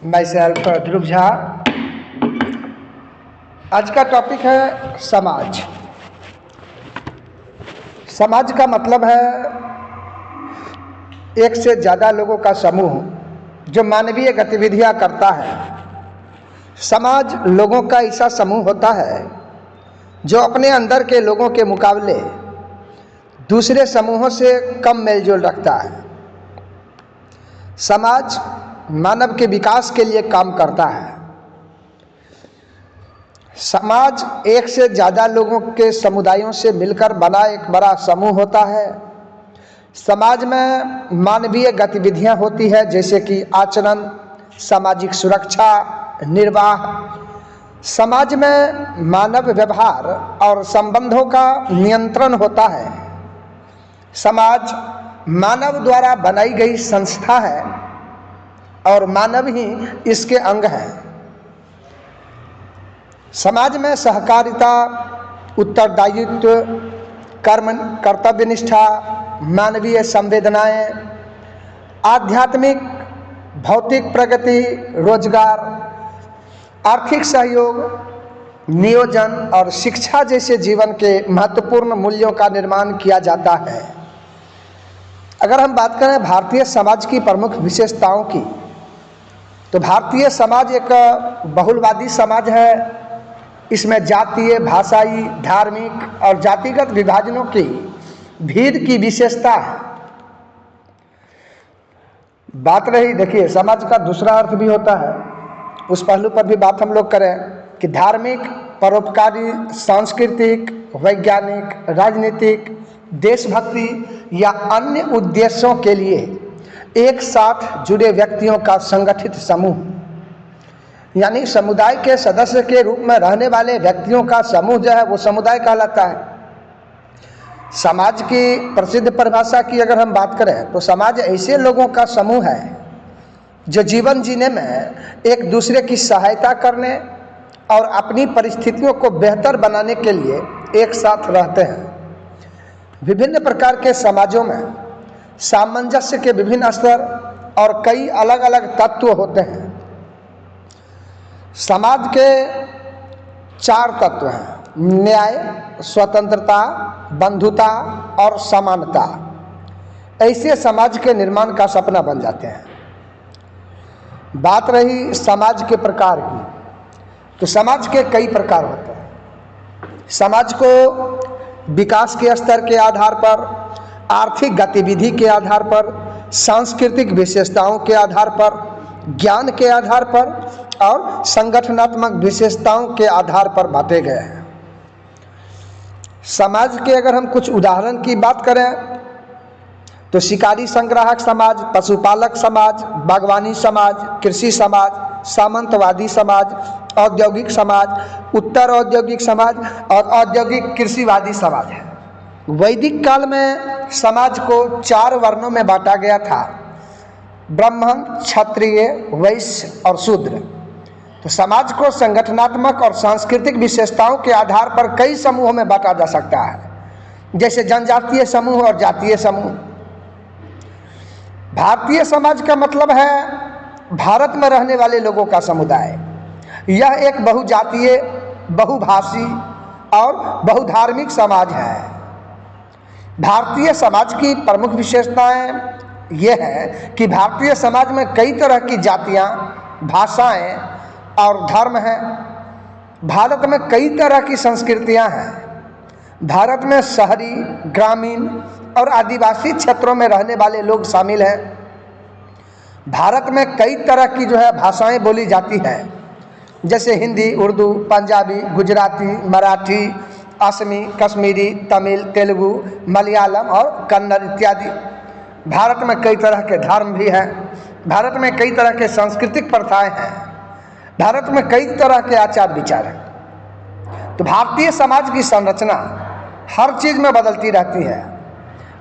My self ध्रुव झा। आज का topic है समाज। समाज का मतलब है एक से ज़्यादा लोगों का समूह जो मानवीय गतिविधियां करता है। समाज लोगों का ऐसा समूह होता है जो अपने अंदर के लोगों के मुकाबले दूसरे समूहों से कम मेलजोल रखता है। समाज मानव के विकास के लिए काम करता है। समाज एक से ज़्यादा लोगों के समुदायों से मिलकर बना एक बड़ा समूह होता है। समाज में मानवीय गतिविधियां होती है जैसे कि आचरण, सामाजिक सुरक्षा, निर्वाह। समाज में मानव व्यवहार और संबंधों का नियंत्रण होता है। समाज मानव द्वारा बनाई गई संस्था है और मानव ही इसके अंग है। समाज में सहकारिता, उत्तरदायित्व, कर्तव्य निष्ठा, मानवीय संवेदनाएं, आध्यात्मिक, भौतिक प्रगति, रोजगार, आर्थिक सहयोग, नियोजन और शिक्षा जैसे जीवन के महत्वपूर्ण मूल्यों का निर्माण किया जाता है। अगर हम बात करें भारतीय समाज की प्रमुख विशेषताओं की, तो भारतीय समाज एक बहुलवादी समाज है। इसमें जातीय, भाषाई, धार्मिक और जातिगत विभाजनों की भीड़ की विशेषता है। बात रही, देखिए, समाज का दूसरा अर्थ भी होता है, उस पहलू पर भी बात हम लोग करें कि धार्मिक, परोपकारी, सांस्कृतिक, वैज्ञानिक, राजनीतिक, देशभक्ति या अन्य उद्देश्यों के लिए एक साथ जुड़े व्यक्तियों का संगठित समूह, यानी समुदाय के सदस्य के रूप में रहने वाले व्यक्तियों का समूह जो है वो समुदाय कहलाता है। समाज की प्रसिद्ध परिभाषा की अगर हम बात करें तो समाज ऐसे लोगों का समूह है जो जीवन जीने में एक दूसरे की सहायता करने और अपनी परिस्थितियों को बेहतर बनाने के लिए एक साथ रहते हैं। विभिन्न प्रकार के समाजों में सामंजस्य के विभिन्न स्तर और कई अलग अलग तत्व होते हैं। समाज के 4 तत्व हैं: न्याय, स्वतंत्रता, बंधुता और समानता। ऐसे समाज के निर्माण का सपना बन जाते हैं। बात रही समाज के प्रकार की, तो समाज के कई प्रकार होते हैं। समाज को विकास के स्तर के आधार पर, आर्थिक गतिविधि के आधार पर, सांस्कृतिक विशेषताओं के आधार पर, ज्ञान के आधार पर और संगठनात्मक विशेषताओं के आधार पर बांटे गए हैं। समाज के अगर हम कुछ उदाहरण की बात करें तो शिकारी संग्राहक समाज, पशुपालक समाज, बागवानी समाज, कृषि समाज, सामंतवादी समाज, औद्योगिक समाज, उत्तर औद्योगिक समाज और औद्योगिक कृषिवादी समाज है। वैदिक काल में समाज को 4 वर्णों में बांटा गया था: ब्राह्मण, क्षत्रिय, वैश्य और शूद्र। तो समाज को संगठनात्मक और सांस्कृतिक विशेषताओं के आधार पर कई समूहों में बांटा जा सकता है, जैसे जनजातीय समूह और जातीय समूह। भारतीय समाज का मतलब है भारत में रहने वाले लोगों का समुदाय। यह एक बहुजातीय, बहुभाषी और बहुधार्मिक समाज है। भारतीय समाज की प्रमुख विशेषताएं ये है कि भारतीय समाज में कई तरह की जातियां, भाषाएं और धर्म हैं। भारत में कई तरह की संस्कृतियां हैं। भारत में शहरी, ग्रामीण और आदिवासी क्षेत्रों में रहने वाले लोग शामिल हैं। भारत में कई तरह की भाषाएं बोली जाती हैं, जैसे हिंदी, उर्दू, पंजाबी, गुजराती, मराठी, असमी, कश्मीरी, तमिल, तेलुगु, मलयालम और कन्नड़ इत्यादि। भारत में कई तरह के धर्म भी हैं। भारत में कई तरह के सांस्कृतिक प्रथाएं हैं। भारत में कई तरह के आचार विचार हैं। तो भारतीय समाज की संरचना हर चीज़ में बदलती रहती है,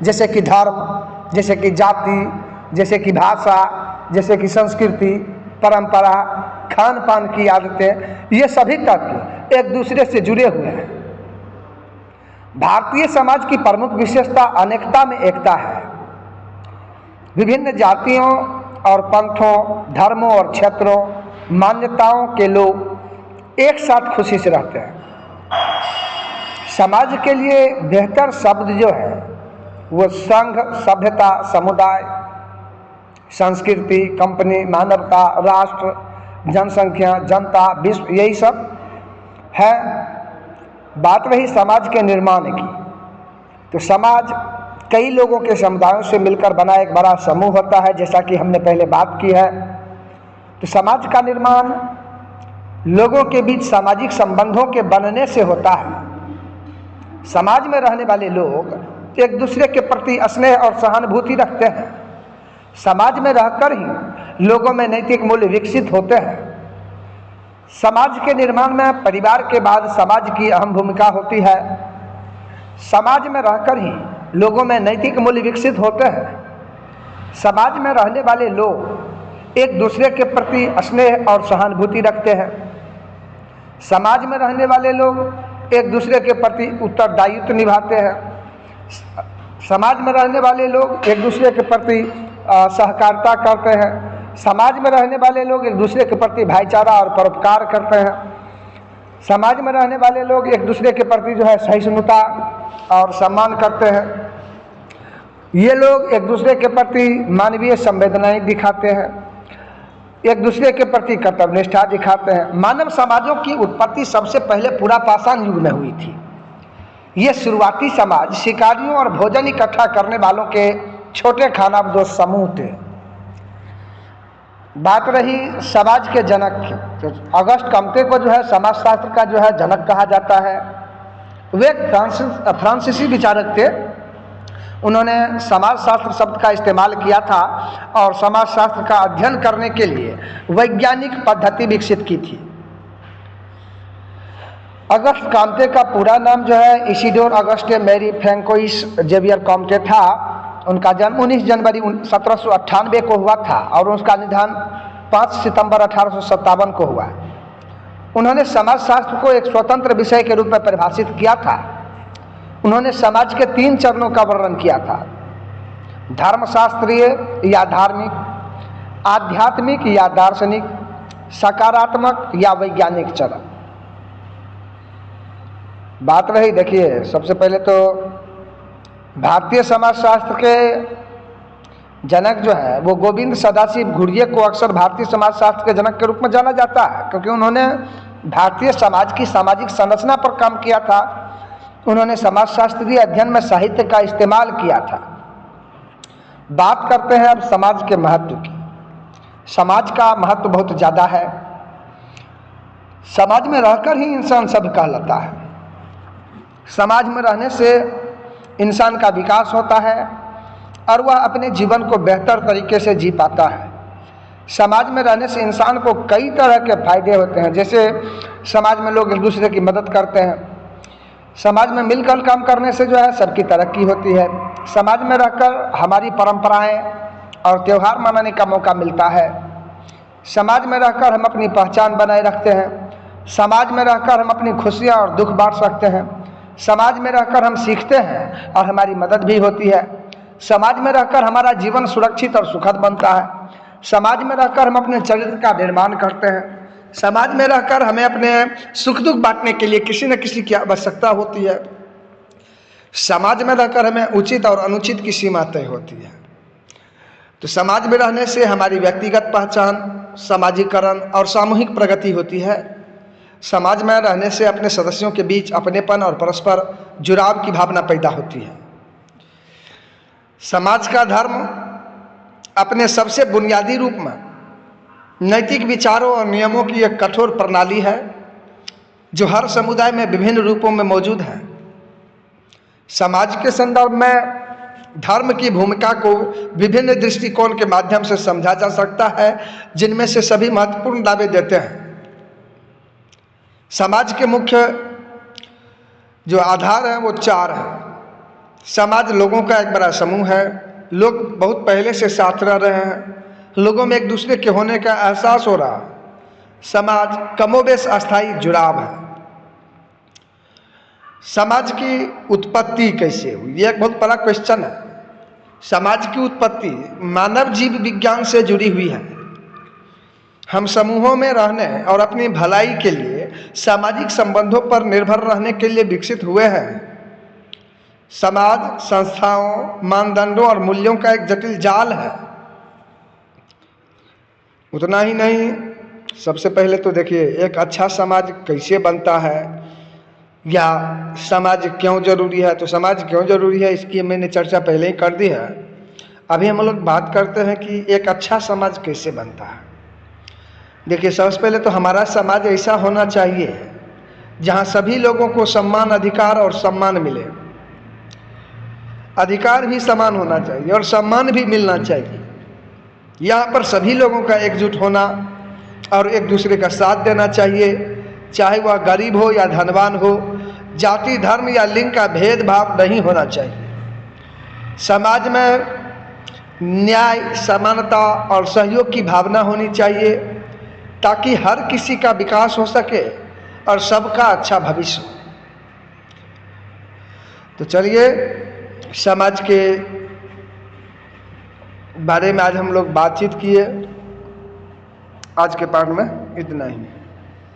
जैसे कि धर्म, जैसे कि जाति, जैसे कि भाषा, जैसे कि संस्कृति, परंपरा, खान पान की आदतें, ये सभी तत्व एक दूसरे से जुड़े हुए हैं। भारतीय समाज की प्रमुख विशेषता अनेकता में एकता है। विभिन्न जातियों और पंथों, धर्मों और क्षेत्रों, मान्यताओं के लोग एक साथ खुशी से रहते हैं। समाज के लिए बेहतर शब्द जो है वो संघ, सभ्यता, समुदाय, संस्कृति, कंपनी, मानवता, राष्ट्र, जनसंख्या, जनता, विश्व, यही सब है। बात रही समाज के निर्माण की, तो समाज कई लोगों के समुदायों से मिलकर बना एक बड़ा समूह होता है, जैसा कि हमने पहले बात की है। तो समाज का निर्माण लोगों के बीच सामाजिक संबंधों के बनने से होता है। समाज में रहने वाले लोग एक दूसरे के प्रति स्नेह और सहानुभूति रखते हैं। समाज में रहकर ही लोगों में नैतिक मूल्य विकसित होते हैं। समाज के निर्माण में परिवार के बाद समाज की अहम भूमिका होती है। समाज में रहकर ही लोगों में नैतिक मूल्य विकसित होते हैं। समाज में रहने वाले लोग एक दूसरे के प्रति स्नेह और सहानुभूति रखते हैं। समाज में रहने वाले लोग एक दूसरे के प्रति उत्तरदायित्व निभाते हैं। समाज में रहने वाले लोग एक दूसरे के प्रति सहकारिता करते हैं। समाज में रहने वाले लोग एक दूसरे के प्रति भाईचारा और परोपकार करते हैं। समाज में रहने वाले लोग एक दूसरे के प्रति जो है सहिष्णुता और सम्मान करते हैं। ये लोग एक दूसरे के प्रति मानवीय संवेदनाएं दिखाते हैं, एक दूसरे के प्रति कर्तव्यनिष्ठा दिखाते हैं। मानव समाजों की उत्पत्ति सबसे पहले पूरा पाषाण युग में हुई थी। ये शुरुआती समाज शिकारियों और भोजन इकट्ठा करने वालों के छोटे खानाबदोश समूह थे। बात रही समाज के जनक की, तो अगस्त कम्ते को जो है समाजशास्त्र का जो है जनक कहा जाता है। वे फ्रांसीसी विचारक थे। उन्होंने समाजशास्त्र शब्द का इस्तेमाल किया था और समाजशास्त्र का अध्ययन करने के लिए वैज्ञानिक पद्धति विकसित की थी। अगस्त कॉम्टे का पूरा नाम जो है Isidore Auguste Marie Francois Xavier Comte था। उनका जन्म 19 जनवरी 1798 को हुआ था और उसका निधन 5 सितंबर 1857 को हुआ। उन्होंने समाजशास्त्र को एक स्वतंत्र विषय के रूप में परिभाषित किया था। उन्होंने समाज के 3 चरणों का वर्णन किया था: धर्मशास्त्रीय या धार्मिक, आध्यात्मिक या दार्शनिक, सकारात्मक या वैज्ञानिक चरण। बात रही, देखिए, सबसे पहले तो भारतीय समाजशास्त्र के जनक जो है वो गोविंद सदाशिव घुरिये को अक्सर भारतीय समाजशास्त्र के जनक के रूप में जाना जाता है, क्योंकि उन्होंने भारतीय समाज की सामाजिक संरचना पर काम किया था। उन्होंने समाजशास्त्रीय अध्ययन में साहित्य का इस्तेमाल किया था। बात करते हैं अब समाज के महत्व की। समाज का महत्व बहुत ज़्यादा है। समाज में रहकर ही इंसान सब कहलाता है। समाज में रहने से इंसान का विकास होता है और वह अपने जीवन को बेहतर तरीके से जी पाता है। समाज में रहने से इंसान को कई तरह के फायदे होते हैं। जैसे समाज में लोग एक दूसरे की मदद करते हैं। समाज में मिलकर काम करने से जो है सबकी तरक्की होती है। समाज में रहकर हमारी परंपराएं और त्यौहार मनाने का मौका मिलता है। समाज में रहकर हम अपनी पहचान बनाए रखते हैं। समाज में रहकर हम अपनी खुशियां और दुख बांट सकते हैं। समाज में रहकर हम सीखते हैं और हमारी मदद भी होती है। समाज में रहकर हमारा जीवन सुरक्षित और सुखद बनता है। समाज में रहकर हम अपने चरित्र का निर्माण करते हैं। समाज में रहकर हमें अपने सुख दुख बांटने के लिए किसी न किसी की आवश्यकता होती है। समाज में रहकर हमें उचित और अनुचित की सीमा तय होती है। तो समाज में रहने से हमारी व्यक्तिगत पहचान, सामाजिकरण और सामूहिक प्रगति होती है। समाज में रहने से अपने सदस्यों के बीच अपनेपन और परस्पर जुड़ाव की भावना पैदा होती है। समाज का धर्म अपने सबसे बुनियादी रूप में नैतिक विचारों और नियमों की एक कठोर प्रणाली है जो हर समुदाय में विभिन्न रूपों में मौजूद है। समाज के संदर्भ में धर्म की भूमिका को विभिन्न दृष्टिकोण के माध्यम से समझा जा सकता है, जिनमें से सभी महत्वपूर्ण दावे देते हैं। समाज के मुख्य जो आधार हैं वो 4 हैं। समाज लोगों का एक बड़ा समूह है। लोग बहुत पहले से साथ रह रहे हैं। लोगों में एक दूसरे के होने का एहसास हो रहा है। समाज कमोबेश अस्थायी जुड़ाव है। समाज की उत्पत्ति कैसे हुई, ये एक बहुत बड़ा क्वेश्चन है। समाज की उत्पत्ति मानव जीव विज्ञान से जुड़ी हुई है। हम समूहों में रहने और अपनी भलाई के लिए सामाजिक संबंधों पर निर्भर रहने के लिए विकसित हुए हैं। समाज संस्थाओं, मानदंडों और मूल्यों का एक जटिल जाल है। उतना ही नहीं, सबसे पहले तो देखिए एक अच्छा समाज कैसे बनता है या समाज क्यों जरूरी है। तो समाज क्यों जरूरी है इसकी मैंने चर्चा पहले ही कर दी है। अभी हम लोग बात करते हैं कि एक अच्छा समाज कैसे बनता है। देखिए सबसे पहले तो हमारा समाज ऐसा होना चाहिए जहाँ सभी लोगों को सम्मान, अधिकार और सम्मान मिले। अधिकार भी समान होना चाहिए और सम्मान भी मिलना चाहिए। यहाँ पर सभी लोगों का एकजुट होना और एक दूसरे का साथ देना चाहिए, चाहे वह गरीब हो या धनवान हो। जाति, धर्म या लिंग का भेदभाव नहीं होना चाहिए। समाज में न्याय, समानता और सहयोग की भावना होनी चाहिए ताकि हर किसी का विकास हो सके और सबका अच्छा भविष्य हो। तो चलिए समाज के बारे में आज हम लोग बातचीत किए। आज के पाठ में इतना ही।